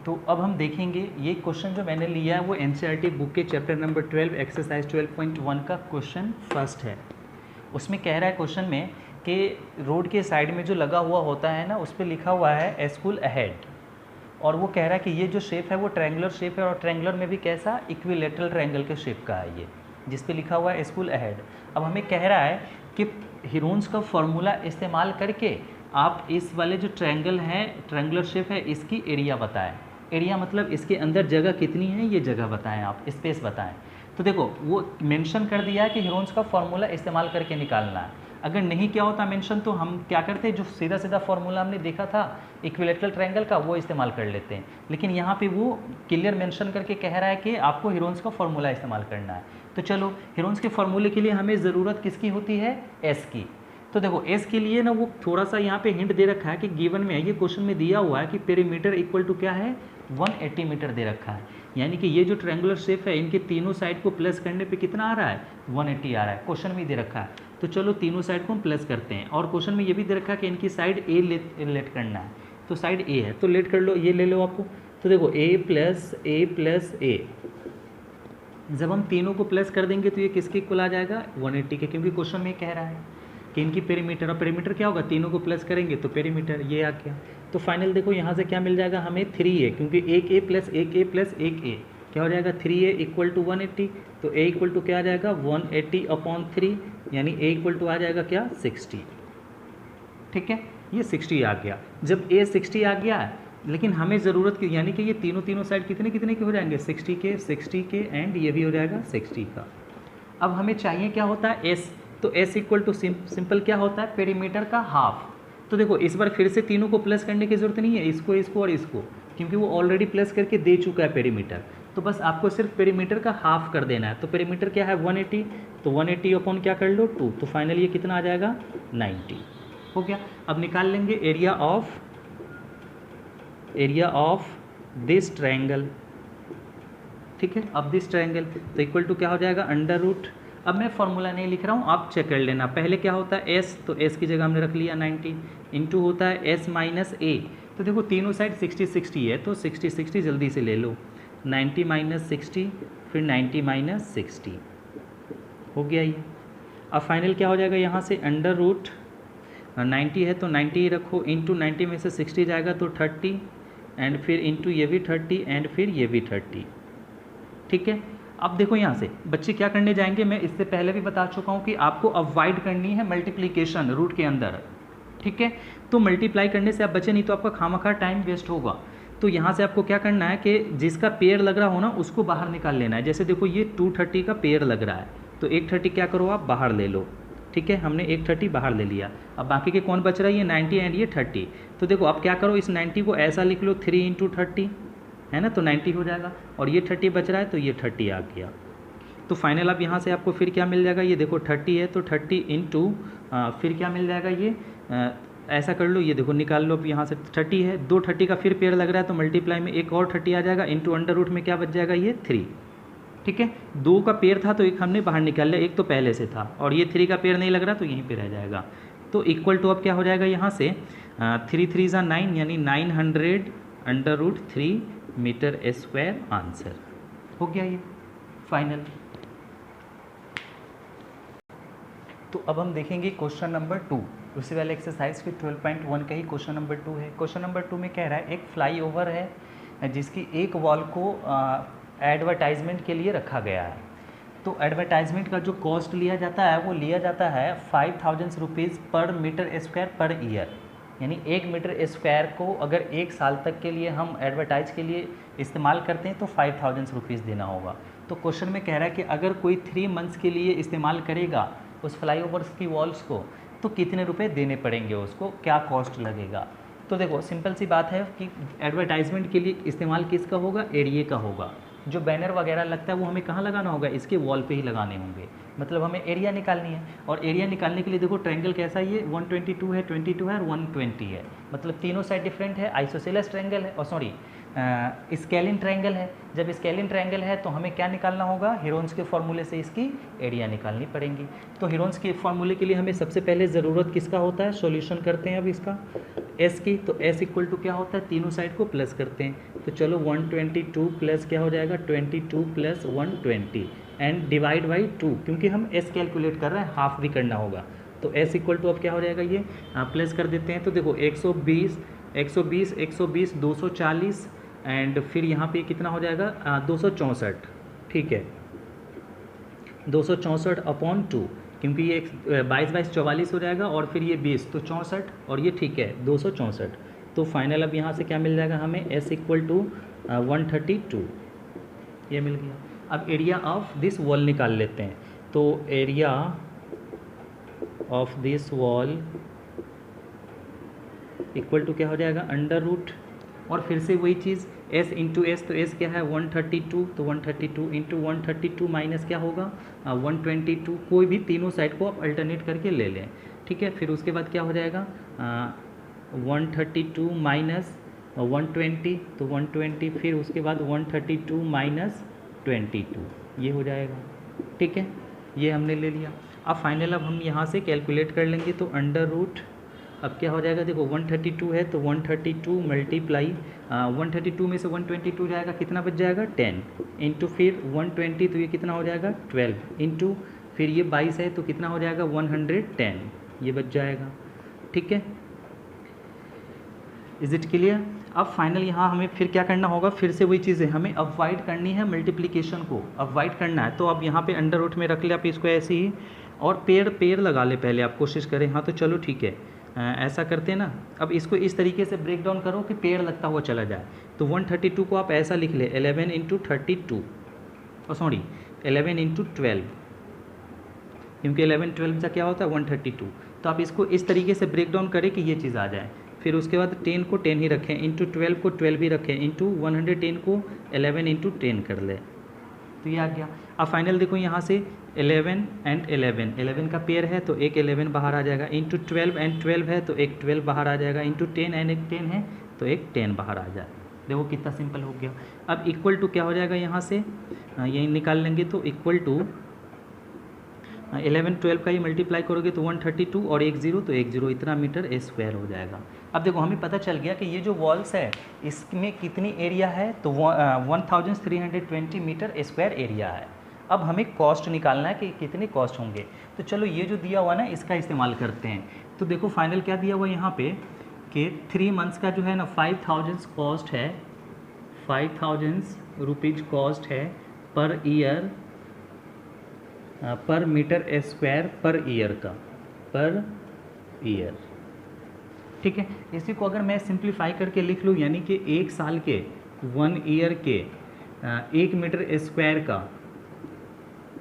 तो अब हम देखेंगे ये क्वेश्चन जो मैंने लिया है वो एनसीईआरटी बुक के चैप्टर नंबर 12 एक्सरसाइज 12.1 का क्वेश्चन फर्स्ट है। उसमें कह रहा है क्वेश्चन में कि रोड के साइड में जो लगा हुआ होता है ना, उस पर लिखा हुआ है स्कूल अहेड, और वो कह रहा है कि ये जो शेप है वो ट्रायंगुलर शेप है, और ट्रायंगुलर में भी कैसा, इक्विलेटरल ट्रायंगल के शेप का है ये, जिस पे लिखा हुआ है स्कूल अहेड। अब हमें कह रहा है कि हीरोन्स का फॉर्मूला इस्तेमाल करके आप इस वाले जो ट्रायंगल है, ट्रायंगुलर शेप है, इसकी एरिया बताएं। एरिया मतलब इसके अंदर जगह कितनी है ये जगह बताएं, आप स्पेस बताएं। तो देखो वो मेंशन कर दिया है कि हीरोन्स का फॉर्मूला इस्तेमाल करके निकालना है। अगर नहीं क्या होता मेंशन, तो हम क्या करते, जो सीधा सीधा फॉर्मूला हमने देखा था इक्विलेटरल ट्रायंगल का, वो इस्तेमाल कर लेते हैं। लेकिन यहाँ पे वो क्लियर मेंशन करके कह रहा है कि आपको हीरोन्स का फॉर्मूला इस्तेमाल करना है। तो चलो, हीरोन्स के फॉर्मूले के लिए हमें ज़रूरत किसकी होती है, एस की। तो देखो एस के लिए ना वो थोड़ा सा यहाँ पे हिंट दे रखा है कि गिवन में है, ये क्वेश्चन में दिया हुआ है कि पेरीमीटर इक्वल टू क्या है, 180 मीटर दे रखा है। यानी कि ये जो ट्रायंगुलर शेप है इनके तीनों साइड को प्लस करने पे कितना आ रहा है, 180 आ रहा है, क्वेश्चन में दे रखा है। तो चलो तीनों साइड को हम प्लस करते हैं, और क्वेश्चन में ये भी दे रखा है कि इनकी साइड ए लेट करना है। तो साइड ए है तो लेट कर लो, ये ले लो आपको। तो देखो ए प्लस ए, जब हम तीनों को प्लस कर देंगे तो ये किसके इक्वल आ जाएगा, 180 के, क्योंकि क्वेश्चन में कह रहा है कि इनकी पेरीमीटर, और पेरीमीटर क्या होगा, तीनों को प्लस करेंगे तो पेरीमीटर ये आ गया। तो फाइनल देखो यहाँ से क्या मिल जाएगा हमें, 3a, क्योंकि एक a प्लस एक a प्लस एक a क्या हो जाएगा, 3a इक्वल टू 180। तो a इक्वल टू क्या आ जाएगा, 180/3, यानी a इक्वल टू आ जाएगा क्या, 60। ठीक है, ये 60 आ गया। जब a 60 आ गया, लेकिन हमें ज़रूरत की, यानी कि ये तीनों साइड कितने कितने के हो जाएंगे, 60 के एंड ये भी हो जाएगा 60 का। अब हमें चाहिए क्या होता है, s। तो s इक्वल टू सिंपल क्या होता है, पेरीमीटर का हाफ। तो देखो इस बार फिर से तीनों को प्लस करने की ज़रूरत नहीं है, इसको और इसको, क्योंकि वो ऑलरेडी प्लस करके दे चुका है पेरीमीटर। तो बस आपको सिर्फ पेरीमीटर का हाफ कर देना है। तो पेरीमीटर क्या है, 180, तो 180 अपॉन क्या कर लो, 2। तो फाइनल ये कितना आ जाएगा, 90 हो गया। अब निकाल लेंगे एरिया ऑफ दिस ट्रायंगल। ठीक है, अब दिस ट्रायंगल तो इक्वल टू क्या हो जाएगा, अंडर रूट। अब मैं फॉर्मूला नहीं लिख रहा हूँ, आप चेक कर लेना। पहले क्या होता है s, तो s की जगह हमने रख लिया 90, इंटू होता है s माइनस a। तो देखो तीनों साइड 60 है, तो 60 जल्दी से ले लो, 90 माइनस 60, फिर 90 माइनस 60 हो गया ये। अब फाइनल क्या हो जाएगा यहाँ से, अंडर रूट 90 है तो 90 ही रखो, इंटू 90 में से 60 जाएगा तो 30, एंड फिर इंटू ये भी 30, एंड फिर ये भी 30। ठीक है, अब देखो यहाँ से बच्चे क्या करने जाएंगे, मैं इससे पहले भी बता चुका हूँ कि आपको अवॉइड करनी है मल्टीप्लिकेशन रूट के अंदर। ठीक है, तो मल्टीप्लाई करने से आप बचे, नहीं तो आपका खामखा टाइम वेस्ट होगा। तो यहाँ से आपको क्या करना है कि जिसका पेयर लग रहा हो ना उसको बाहर निकाल लेना है। जैसे देखो ये 230 का पेयर लग रहा है, तो एक 30 क्या करो आप बाहर ले लो। ठीक है, हमने एक 30 बाहर ले लिया। अब बाकी के कौन बच रहा है, ये 90 एंड ये 30। तो देखो अब क्या करो, इस 90 को ऐसा लिख लो, 3 इंटू 30 है ना, तो 90 हो जाएगा, और ये 30 बच रहा है तो ये 30 आ गया। तो फाइनल अब यहाँ से आपको फिर क्या मिल जाएगा, ये देखो 30 है तो 30 इंटू फिर क्या मिल जाएगा, ये ऐसा कर लो, ये देखो निकाल लो। अब यहाँ से 30 है, 2 30 का फिर पेयर लग रहा है तो मल्टीप्लाई में एक और 30 आ जाएगा, इंटू अंडर रूट में क्या बच जाएगा, ये 3। ठीक है, 2 का पेयर था तो एक हमने बाहर निकाल लिया, एक तो पहले से था, और ये 3 का पेयर नहीं लग रहा तो यहीं पे रह जाएगा। तो इक्वल टू अब क्या हो जाएगा यहाँ से, 3 3 9, यानी 900 under root 3 metre square answer हो गया ये फाइनल। तो अब हम देखेंगे क्वेश्चन नंबर 2, उसी वाले एक्सरसाइज के 12.1 का ही क्वेश्चन नंबर 2 है। क्वेश्चन नंबर 2 में कह रहा है एक फ्लाईओवर है जिसकी एक वॉल को एडवर्टाइजमेंट के लिए रखा गया है। तो एडवर्टाइजमेंट का जो कॉस्ट लिया जाता है वो लिया जाता है 5000 रुपीज़ पर मीटर स्क्वायर पर ईयर। यानी 1 मीटर स्क्वायर को अगर 1 साल तक के लिए हम एडवर्टाइज के लिए इस्तेमाल करते हैं तो 5000 रुपीज़ देना होगा। तो क्वेश्चन में कह रहा है कि अगर कोई 3 मंथ्स के लिए इस्तेमाल करेगा उस फ्लाईओवर्स की वॉल्स को, तो कितने रुपए देने पड़ेंगे उसको, क्या कॉस्ट लगेगा। तो देखो सिंपल सी बात है कि एडवर्टाइजमेंट के लिए इस्तेमाल किसका होगा, एरिया का होगा। जो बैनर वगैरह लगता है वो हमें कहाँ लगाना होगा, इसके वॉल पे ही लगाने होंगे। मतलब हमें एरिया निकालनी है, और एरिया निकालने के लिए देखो ट्रायंगल कैसा है, ये 122 है, 22 है और 120 है। मतलब तीनों साइड डिफरेंट है, आइसोसेलेस ट्रायंगल है, और सॉरी स्केलिन ट्रायंगल है। जब स्केलिन ट्रायंगल है तो हमें क्या निकालना होगा, हेरोन्स के फॉर्मूले से इसकी एरिया निकालनी पड़ेंगी। तो हेरोन्स के फॉर्मूले के लिए हमें सबसे पहले ज़रूरत किसका होता है, सॉल्यूशन करते हैं अब इसका एस की। तो एस इक्वल टू क्या होता है, तीनों साइड को प्लस करते हैं। तो चलो 122 प्लस क्या हो जाएगा 22 प्लस 120 एंड डिवाइड बाई 2, क्योंकि हम एस कैलकुलेट कर रहे हैं, हाफ भी करना होगा। तो एस इक्वल टू अब क्या हो जाएगा, ये प्लस कर देते हैं। तो देखो 120 240 एंड फिर यहाँ पे कितना हो जाएगा 264, ठीक है 264 अपॉन 2, क्योंकि ये 22 44 हो जाएगा और फिर ये 20 तो 64 और ये ठीक है 264। तो फाइनल अब यहाँ से क्या मिल जाएगा हमें, एस इक्वल टू 132, ये मिल गया। अब एरिया ऑफ दिस वॉल निकाल लेते हैं। तो area of this wall equal to क्या हो जाएगा अंडर रूट, और फिर से वही चीज़ s इंटू एस, तो s क्या है 132, तो 132 इंटू 132 माइनस क्या होगा 122, कोई भी तीनों साइड को आप अल्टरनेट करके ले लें, ठीक है। फिर उसके बाद क्या हो जाएगा 132 माइनस 120, तो 120, फिर उसके बाद 132 माइनस 22, ये हो जाएगा, ठीक है, ये हमने ले लिया। अब फाइनल अब हम यहाँ से कैलकुलेट कर लेंगे। तो अंडर रूट अब क्या हो जाएगा, देखो 132 है तो 132 मल्टीप्लाई 132 में से 122 जाएगा, कितना बच जाएगा 10 इंटू फिर 120, तो ये कितना हो जाएगा 12 इंटू फिर ये 22 है तो कितना हो जाएगा 110, ये बच जाएगा, ठीक है। Is it clear. अब फाइनल यहाँ हमें फिर क्या करना होगा, फिर से वही चीज़ है, हमें अवॉइड करनी है मल्टीप्लिकेशन को, अवॉइड करना है। तो अब यहाँ पे अंडर रूट में रख ले आप इसको ऐसे ही, और पेड़ लगा ले पहले आप, कोशिश करें। हाँ तो चलो ठीक है, ऐसा करते हैं ना। अब इसको इस तरीके से ब्रेक डाउन करो कि पेड़ लगता हुआ चला जाए। तो 132 को आप ऐसा लिख ले 11 इंटू 32, सॉरी 11 इंटू 12, क्योंकि 11 12 का क्या होता है 132। तो आप इसको इस तरीके से ब्रेक डाउन करें कि ये चीज़ आ जाए। फिर उसके बाद 10 को 10 ही रखें, इंटू 12 को 12 ही रखें, इंटू 110 को 11 इंटू 10 कर ले, तो ये आ गया। अब फाइनल देखो यहाँ से 11 एंड 11 का पेयर है तो एक 11 बाहर आ जाएगा, इंटू 12 एंड 12 है तो एक 12 बाहर आ जाएगा, इंटू 10 एंड एक 10 है तो एक 10 बाहर आ जाए। देखो कितना सिंपल हो गया। अब इक्वल टू क्या हो जाएगा यहाँ से, यही निकाल लेंगे। तो इक्वल टू 11 12 का ही मल्टीप्लाई करोगे तो 132 और एक 0 तो एक 0, इतना मीटर स्क्वायर हो जाएगा। अब देखो हमें पता चल गया कि ये जो वॉल्स है इसमें कितनी एरिया है, तो 1320 मीटर स्क्वायर एरिया है। अब हमें कॉस्ट निकालना है कि कितने कॉस्ट होंगे। तो चलो ये जो दिया हुआ ना इसका इस्तेमाल करते हैं। तो देखो फाइनल क्या दिया हुआ यहाँ पे कि 3 मंथ्स का जो है ना 5000 कॉस्ट है, 5000 रुपीज़ कॉस्ट है पर ईयर, पर मीटर स्क्वायर पर ईयर का, पर ईयर, ठीक है। इसी को अगर मैं सिंप्लीफाई करके लिख लूँ, यानी कि एक साल के 1 ईयर के 1 मीटर स्क्वायर का,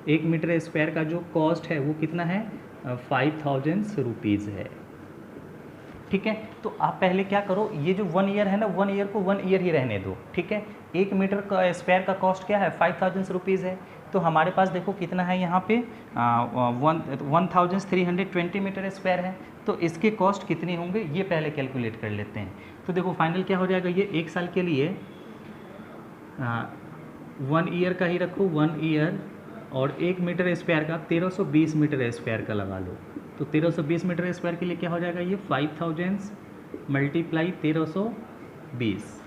1 मीटर स्क्वायर का जो कॉस्ट है वो कितना है 5000 रुपीज़ है, ठीक है। तो आप पहले क्या करो, ये जो 1 ईयर है ना 1 ईयर को 1 ईयर ही रहने दो, ठीक है। 1 मीटर का स्क्वायर का कॉस्ट क्या है 5000 रुपीज़ है। तो हमारे पास देखो कितना है यहाँ पे 1320 मीटर स्क्वायर है। तो इसके कॉस्ट कितने होंगे ये पहले कैलकुलेट कर लेते हैं। तो देखो फाइनल क्या हो जाएगा, ये एक साल के लिए 1 ईयर का ही रखो 1 ईयर, और 1 मीटर स्क्वायर का 1320 मीटर स्क्वायर का लगा लो। तो 1320 मीटर स्क्वायर के लिए क्या हो जाएगा, ये 5000 मल्टीप्लाई 1320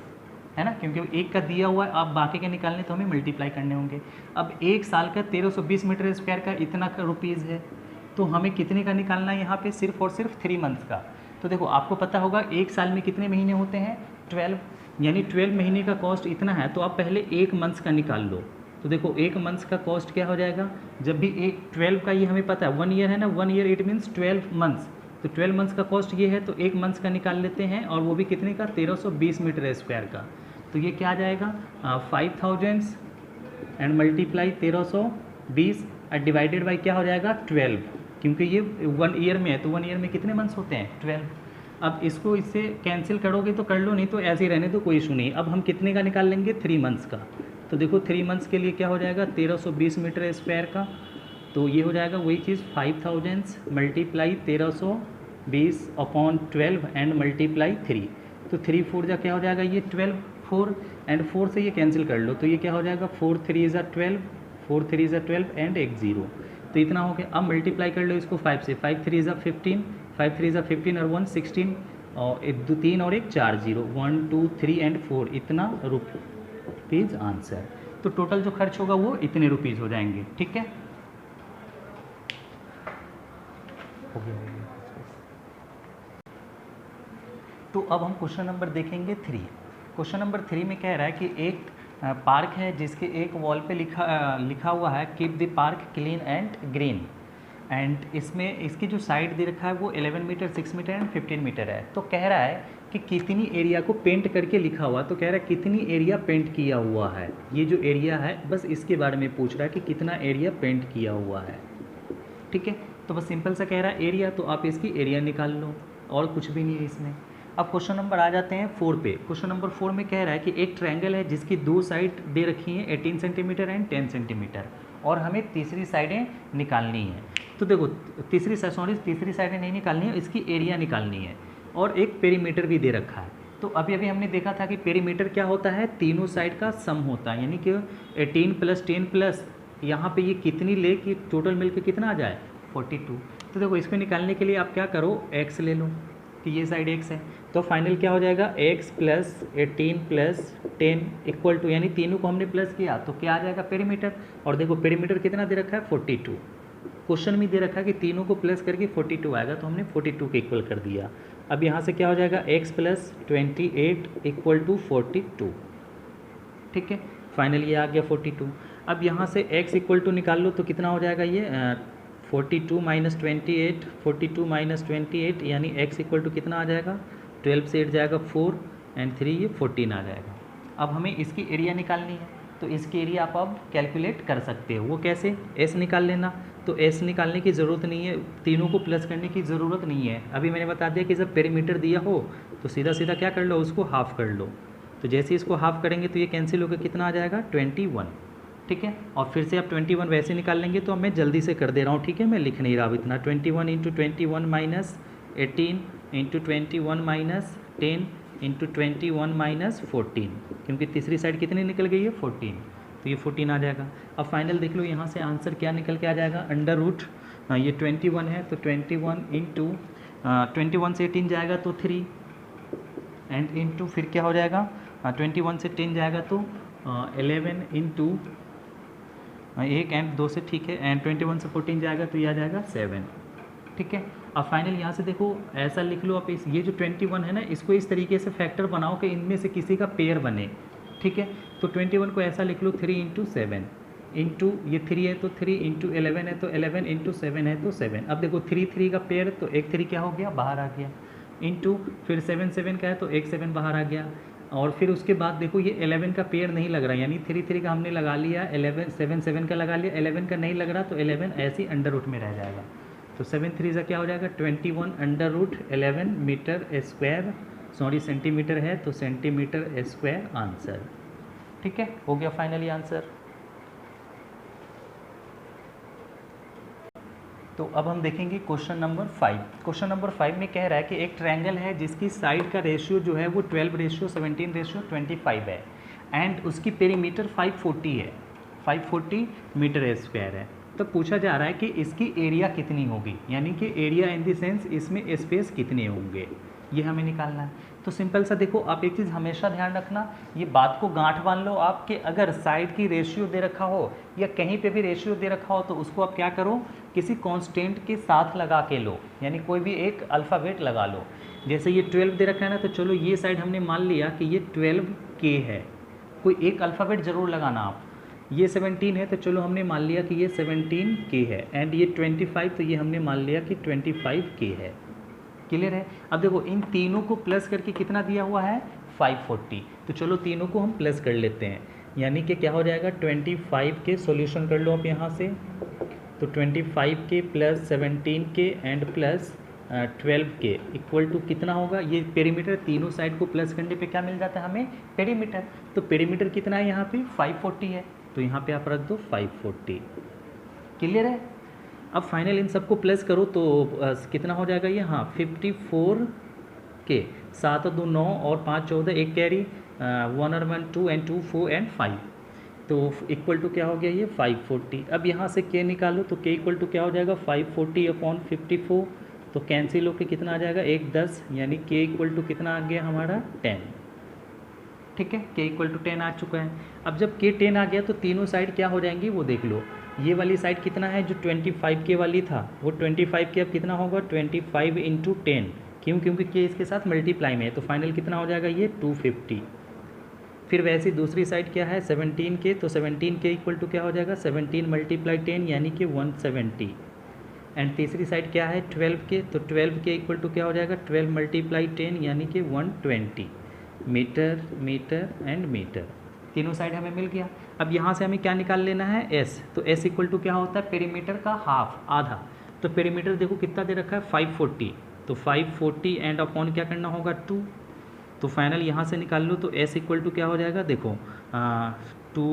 है ना, क्योंकि एक का दिया हुआ है, आप बाकी के निकालने तो हमें मल्टीप्लाई करने होंगे। अब एक साल का 1320 मीटर स्क्वायर का इतना का रुपीज़ है, तो हमें कितने का निकालना है यहाँ पे, सिर्फ और सिर्फ 3 मंथ्स का। तो देखो आपको पता होगा एक साल में कितने महीने होते हैं 12, यानी 12 महीने का कॉस्ट इतना है। तो आप पहले 1 मंथ्स का निकाल लो। तो देखो 1 मंथ्स का कॉस्ट क्या हो जाएगा, जब भी एक 12 का ये हमें पता है 1 ईयर है ना, 1 ईयर इट मीन्स 12 मंथ्स, तो 12 मंथ्स का कॉस्ट ये है। तो 1 मंथ्स का निकाल लेते हैं, और वो भी कितने का 1320 मीटर स्क्वायर का। तो ये क्या आ जाएगा 5000 एंड मल्टीप्लाई 1320 और डिवाइडेड बाई क्या हो जाएगा 12, क्योंकि ये 1 ईयर में है। तो 1 ईयर में कितने मंथ्स होते हैं 12। अब इसको इससे कैंसिल करोगे तो कर लो, नहीं तो ऐसे ही रहने दो, कोई इशू नहीं। अब हम कितने का निकाल लेंगे 3 मंथ्स का। तो देखो 3 मंथ्स के लिए क्या हो जाएगा 1320 मीटर स्क्वायर का, तो ये हो जाएगा वही चीज़ 5000 मल्टीप्लाई 1320 अपॉन 12 एंड मल्टीप्लाई 3। तो 3 4 जा क्या हो जाएगा ये 12, 4 एंड 4 से ये कैंसिल कर लो, तो ये क्या हो जाएगा 4 3 ज़ा 12, 4 3 ज़ा 12 एंड एक 0, तो इतना हो गया। अब मल्टीप्लाई कर लो इसको 5 से, 5 3 ज़ा 15, 5 3 ज़ा 15 और 1 16 और एक 2 3 और एक 4 0, 1 2 3 एंड 4, इतना रुपीज़ आंसर। तो टोटल जो खर्च होगा वो इतने रुपीज़ हो जाएंगे, ठीक है। हो गया। तो अब हम क्वेश्चन नंबर देखेंगे 3। क्वेश्चन नंबर 3 में कह रहा है कि एक पार्क है जिसके एक वॉल पे लिखा हुआ है keep the park clean and green, and इसमें इसकी जो साइड दे रखा है वो 11 मीटर, 6 मीटर एंड 15 मीटर है। तो कह रहा है कि कितनी एरिया को पेंट करके लिखा हुआ, तो कह रहा है कितनी एरिया पेंट किया हुआ है। ये जो एरिया है बस इसके बारे में पूछ रहा है कि कितना एरिया पेंट किया हुआ है, ठीक है। तो बस सिंपल सा कह रहा है एरिया, तो आप इसकी एरिया निकाल लो, और कुछ भी नहीं है इसमें। अब क्वेश्चन नंबर आ जाते हैं 4 पे। क्वेश्चन नंबर 4 में कह रहा है कि एक ट्रायंगल है जिसकी दो साइड दे रखी हैं 18 सेंटीमीटर एंड 10 सेंटीमीटर, और हमें तीसरी साइडें निकालनी है। तो देखो तीसरी साइडें नहीं निकालनी है, इसकी एरिया निकालनी है, और एक पेरीमीटर भी दे रखा है। तो अभी अभी हमने देखा था कि पेरीमीटर क्या होता है, तीनों साइड का सम होता है, यानी कि 18 + 10 प्लस यहाँ पे ये कितनी ले कि टोटल मिलकर कितना आ जाए 42। तो देखो इसको निकालने के लिए आप क्या करो, x ले लो कि ये साइड x है, तो फाइनल क्या हो जाएगा x + 18 + 10 इक्वल टू, यानी तीनों को हमने प्लस किया तो क्या आ जाएगा पेरीमीटर। और देखो पेरीमीटर कितना दे रखा है 42, क्वेश्चन में दे रखा है कि तीनों को प्लस करके 42 आएगा, तो हमने 42 के इक्वल कर दिया। अब यहाँ से क्या हो जाएगा x + 28 इक्वल टू 42, ठीक है। फाइनल ये आ गया 42। अब यहाँ से x इक्वल टू निकाल लो तो कितना हो जाएगा ये 42 - 28, 42 - 28 यानी x इक्वल टू कितना आ जाएगा 12 से 8 जाएगा 4 एंड 3 ये 14 आ जाएगा। अब हमें इसकी एरिया निकालनी है, तो इसकी एरिया आप अब कैलकुलेट कर सकते हो। वो कैसे, s निकाल लेना। तो s निकालने की ज़रूरत नहीं है, तीनों को प्लस करने की ज़रूरत नहीं है। अभी मैंने बता दिया कि जब पेरीमीटर दिया हो तो सीधा सीधा क्या कर लो, उसको हाफ कर लो। तो जैसे इसको हाफ करेंगे तो ये कैंसिल होकर कितना आ जाएगा 21, ठीक है। और फिर से आप 21 वैसे निकाल लेंगे, तो मैं जल्दी से कर दे रहा हूँ, ठीक है, मैं लिख नहीं रहा अब इतना। 21 × 21 - 18 × 21 - 10 × 21 - 14, क्योंकि तीसरी साइड कितनी निकल गई है 14, तो ये 14 आ जाएगा। अब फाइनल देख लो यहाँ से आंसर क्या निकल के आ जाएगा, अंडर रूट ये 21 है तो 21 × 21 से 18 जाएगा तो 3 एंड इंटू फिर क्या हो जाएगा 21 से 10 जाएगा तो 11 इंटू 1 एंड 2 से, ठीक है, एंड 21 से 14 जाएगा तो ये आ जाएगा 7, ठीक है। अब फाइनल यहाँ से देखो ऐसा लिख लो आप, इस ये जो 21 है ना, इसको इस तरीके से फैक्टर बनाओ कि इनमें से किसी का पेयर बने, ठीक है। तो 21 को ऐसा लिख लो 3 × 7 इंटू ये 3 है तो 3 इंटू 11 है तो 11 इंटू 7 है तो 7। अब देखो 3 3 का पेयर, तो एक 3 क्या हो गया बाहर आ गया, इंटू फिर 7 7 का है तो एक 7 बाहर आ गया। और फिर उसके बाद देखो ये 11 का पेयर नहीं लग रहा, यानी 3 3 का हमने लगा लिया, 11 7 7 का लगा लिया, 11 का नहीं लग रहा तो 11 ऐसे ही अंडर रूट में रह जाएगा। तो 7 3 का क्या हो जाएगा 21 under root 11 metre square, sorry centimetre है तो सेंटीमीटर स्क्वायर आंसर, ठीक है, हो गया फाइनली आंसर। तो अब हम देखेंगे क्वेश्चन नंबर 5। क्वेश्चन नंबर 5 में कह रहा है कि एक ट्रायंगल है जिसकी साइड का रेशियो जो है वो 12:17:25 है एंड उसकी पेरीमीटर 540 है, 540 मीटर स्क्वायर है। तो पूछा जा रहा है कि इसकी एरिया कितनी होगी, यानी कि एरिया इन द सेंस इसमें स्पेस कितने होंगे, ये हमें निकालना है। तो सिंपल सा देखो, आप एक चीज़ हमेशा ध्यान रखना, ये बात को गांठ बांध लो आप कि अगर साइड की रेशियो दे रखा हो या कहीं पे भी रेशियो दे रखा हो तो उसको आप क्या करो, किसी कांस्टेंट के साथ लगा के लो, यानी कोई भी एक अल्फ़ाबेट लगा लो। जैसे ये 12 दे रखा है ना, तो चलो ये साइड हमने मान लिया कि ये 12K है, कोई एक अल्फ़ाबेट ज़रूर लगाना आप। ये 17 है तो चलो हमने मान लिया कि ये 17K है, एंड ये 25 तो ये हमने मान लिया कि 25K है। क्लियर है। अब देखो इन तीनों को प्लस करके कितना दिया हुआ है 540, तो चलो तीनों को हम प्लस कर लेते हैं, यानी कि क्या हो जाएगा 25 के सॉल्यूशन कर लो आप यहाँ से, तो 25K plus 17K and plus 12K equal to कितना होगा, ये पेरीमीटर तीनों साइड को प्लस करने पे क्या मिल जाता है हमें पेरीमीटर। तो पेरीमीटर कितना है यहाँ पे 540 है, तो यहाँ पे आप रख दो 540। क्लियर है। अब फाइनल इन सबको प्लस करो तो कितना हो जाएगा ये, हाँ 54K, 7 2 9 और 5 14 एक कैरी, 1 और 1 2 एंड 2 4 एंड 5, तो इक्वल टू क्या हो गया ये 540। अब यहाँ से k निकालो तो k इक्वल टू क्या हो जाएगा 540 अपॉन 54, तो कैंसिल होकर कितना आ जाएगा 1 10, यानी k इक्वल टू कितना आ गया हमारा 10। ठीक है, k इक्वल टू 10 आ चुका है। अब जब k 10 आ गया तो तीनों साइड क्या हो जाएंगी वो देख लो। ये वाली साइड कितना है, जो 25k वाली था वो 25k अब कितना होगा 25 इंटू 10, क्यों, क्योंकि k इसके साथ मल्टीप्लाई में है, तो फाइनल कितना हो जाएगा ये 250। फिर वैसे ही दूसरी साइड क्या है 17k, तो 17k इक्वल टू क्या हो जाएगा 17 मल्टीप्लाई 10 यानी कि 170। एंड तीसरी साइड क्या है 12k, तो 12k इक्वल टू क्या हो जाएगा 12 मल्टीप्लाई 10 यानी कि 120 मीटर मीटर एंड मीटर। तीनों साइड हमें मिल गया। अब यहाँ से हमें क्या निकाल लेना है s, तो s इक्वल टू क्या होता है पेरीमीटर का हाफ, आधा। तो पेरीमीटर देखो कितना दे रखा है 540, तो 540 एंड अपॉन क्या करना होगा 2, तो फाइनल यहाँ से निकाल लो, तो s इक्वल टू क्या हो जाएगा देखो 2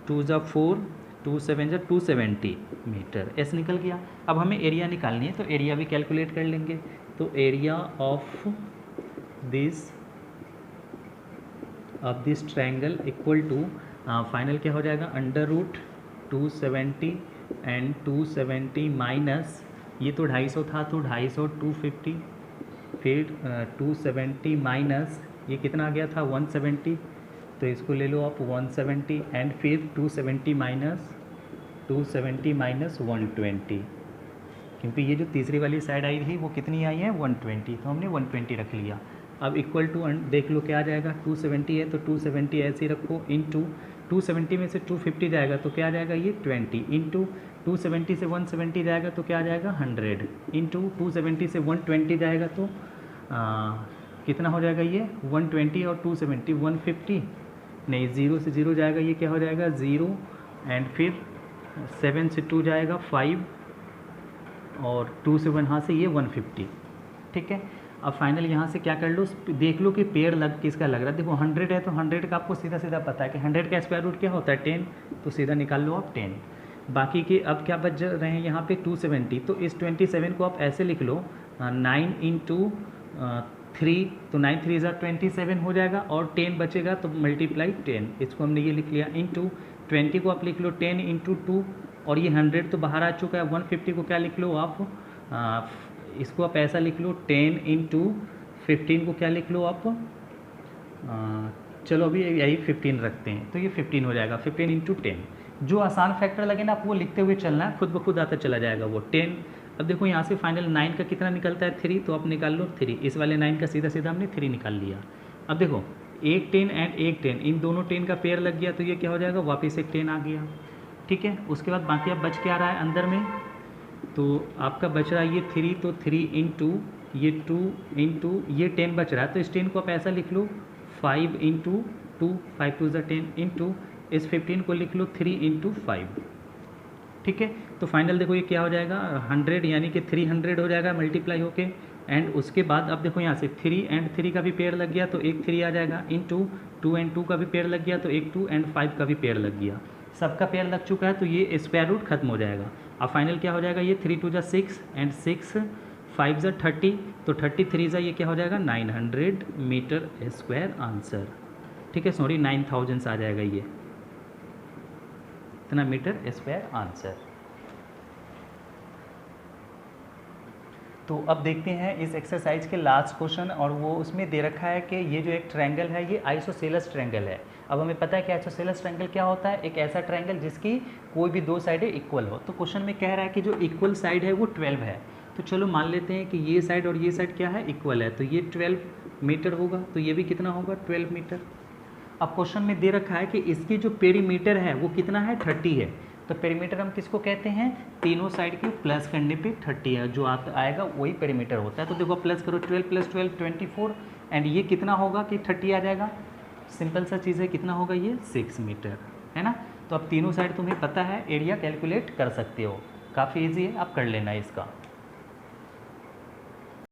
2 ज़ा 4 2 7 ज़ा 270 मीटर, s निकल गया। अब हमें एरिया निकालनी है, तो एरिया भी कैलकुलेट कर लेंगे। तो area of this triangle equal to final क्या हो जाएगा अंडर रूट 270 एंड 270 माइनस ये तो 250 था, तो 250 250, फिर 270 माइनस ये कितना आ गया था 170, तो इसको ले लो आप 170, एंड फिर 270 माइनस 120, क्योंकि ये जो तीसरी वाली साइड आई थी वो कितनी आई है 120, तो हमने 120 रख लिया। अब इक्वल टू देख लो क्या आ जाएगा 270 है तो 270 ऐसे ही रखो, इंटू 270 में से 250 जाएगा तो क्या आ जाएगा ये 20, इंटू 270 से 170 जाएगा तो क्या आ जाएगा 100, इंटू 270 से 120 जाएगा तो कितना हो जाएगा ये 120 और 270 150, नहीं 0 से 0 जाएगा ये क्या हो जाएगा 0, एंड फिर 7 से 2 जाएगा 5 और 2 से 1 हाँ से ये 150। ठीक है, अब फाइनल यहाँ से क्या कर लो, देख लो कि पेड़ लग किसका लग रहा है। देखो 100 है तो 100 का आपको सीधा सीधा पता है कि 100 का स्क्वायर रूट क्या होता है 10, तो सीधा निकाल लो आप 10। बाकी के अब क्या बच रहे हैं यहाँ पे 270, तो इस 27 को आप ऐसे लिख लो 9 इंटू 3, तो 9 3 ज़ा 27 हो जाएगा, और 10 बचेगा तो मल्टीप्लाई 10, इसको हमने ये लिख लिया, इंटू 20 को आप लिख लो 10 इंटू 2, और ये 100 तो बाहर आ चुका है, 150 को क्या लिख लो आप इसको आप ऐसा लिख लो 10 इंटू 15 को क्या लिख लो आप चलो अभी यही 15 रखते हैं, तो ये 15 हो जाएगा 15 इंटू 10। जो आसान फैक्टर लगे ना आप वो लिखते हुए चलना है, खुद ब खुद आता चला जाएगा वो 10। अब देखो यहाँ से फाइनल 9 का कितना निकलता है 3, तो आप निकाल लो 3, इस वाले 9 का सीधा सीधा हमने 3 निकाल लिया। अब देखो एक 10 एंड एक 10, इन दोनों 10 का पेयर लग गया तो ये क्या हो जाएगा वापस एक 10 आ गया। ठीक है, उसके बाद बाकी अब बच क्या रहा है अंदर में, तो आपका बच रहा है ये 3, तो 3 इंटू ये 2 इंटू ये 10 बच रहा है, तो इस 10 को आप ऐसा लिख लो 5 इंटू 2, 5 2 ज़ा 10, इंटू इस 15 को लिख लो 3 इंटू 5। ठीक है, तो फाइनल देखो ये क्या हो जाएगा 100, यानी कि 300 हो जाएगा मल्टीप्लाई होके, एंड उसके बाद अब देखो यहाँ से 3 एंड 3 का भी पेयर लग गया तो एक 3 आ जाएगा, इंटू 2 एंड 2 का भी पेयर लग गया तो एक 2 एंड 5 का भी पेयर लग गया, सबका पेयर लग चुका है, तो ये स्क्वायर रूट खत्म हो जाएगा। अब फाइनल क्या हो जाएगा ये 3 2 ज़ा 6 एंड 6 5 ज़ा 30, तो 33 ज़ा ये क्या हो जाएगा 900 मीटर स्क्वायर आंसर। ठीक है, सॉरी 9000 आ जाएगा ये इतना मीटर स्क्वायर आंसर। तो अब देखते हैं इस एक्सरसाइज के लास्ट क्वेश्चन, और वो उसमें दे रखा है कि ये जो एक ट्रायंगल है ये आइसोसेलेस ट्रायंगल है। अब हमें पता है कि आइसोसेलेस ट्रायंगल क्या होता है, एक ऐसा ट्रायंगल जिसकी कोई भी दो साइडें इक्वल हो। तो क्वेश्चन में कह रहा है कि जो इक्वल साइड है वो 12 है, तो चलो मान लेते हैं कि ये साइड और ये साइड क्या है इक्वल है, तो ये 12 मीटर होगा, तो ये भी कितना होगा 12 मीटर। अब क्वेश्चन में दे रखा है कि इसकी जो पेरीमीटर है वो कितना है 30 है, तो पेरीमीटर हम किसको कहते हैं, तीनों साइड के प्लस करने पे 30 है जो आएगा वही पेरीमीटर होता है। तो देखो प्लस करो 12 + 12 24, एंड ये कितना होगा कि 30 आ जाएगा, सिंपल सा चीज़ है, कितना होगा ये 6 मीटर, है ना। तो अब तीनों साइड तुम्हें पता है, एरिया कैलकुलेट कर सकते हो, काफ़ी ईजी है, आप कर लेना इसका।